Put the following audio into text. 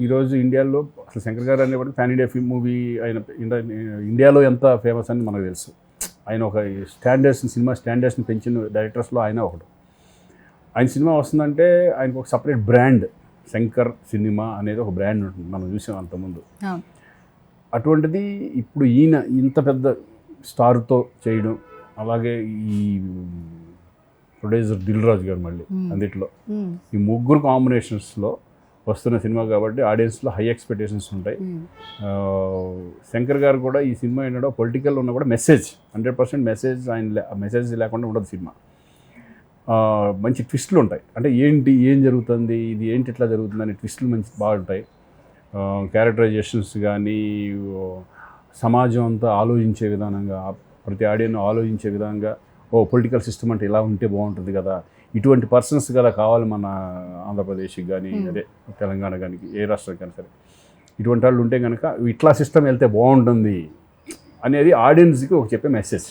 ఈరోజు ఇండియాలో అసలు శంకర్ గారు అనేవాడు పాన్ ఇండియా ఫిల్మ్ మూవీ ఆయన ఇండియాలో ఎంత ఫేమస్ అని మనకు తెలుసు. ఆయన ఒక సినిమా స్టాండర్డ్స్ని పెంచిన డైరెక్టర్స్లో ఆయన ఒకడు. ఆయన సినిమా వస్తుందంటే ఆయనకు ఒక సపరేట్ బ్రాండ్, శంకర్ సినిమా అనేది ఒక బ్రాండ్ ఉంటుంది, మనం చూసాం అంతకుముందు. అటువంటిది ఇప్పుడు ఈయన ఇంత పెద్ద స్టార్తో చేయడం, అలాగే ఈ ప్రొడ్యూసర్ దిల్ రాజు గారు మళ్ళీ అందుట్లో, ఈ ముగ్గురు కాంబినేషన్స్లో వస్తున్న సినిమా కాబట్టి ఆడియన్స్లో హై ఎక్స్పెక్టేషన్స్ ఉంటాయి. శంకర్ గారు కూడా ఈ సినిమా ఏంటంటే పొలిటికల్ ఉన్నా కూడా మెసేజ్ 100% మెసేజ్, మెసేజ్ లేకుండా ఉండదు సినిమా. మంచి ట్విస్టులు ఉంటాయి, అంటే ఏం జరుగుతుంది, ఇది ఏంటి ఇట్లా జరుగుతుంది అనే ట్విస్టులు మంచి బాగుంటాయి. క్యారెక్టరైజేషన్స్ కానీ, సమాజం అంతా ఆలోచించే విధానంగా, ప్రతి ఆడియన్ ఆలోచించే విధంగా, పొలిటికల్ సిస్టమ్ అంటే ఇలా ఉంటే బాగుంటుంది కదా, ఇటువంటి పర్సన్స్ కదా కావాలి మన ఆంధ్రప్రదేశ్కి కానీ, అదే తెలంగాణ కానీ, ఏ రాష్ట్రానికి కానీ సరే, ఇటువంటి వాళ్ళు ఉంటే కనుక ఇట్లా సిస్టమ్ వెళ్తే బాగుంటుంది అనేది ఆడియన్స్కి ఒక చెప్పే మెసేజ్.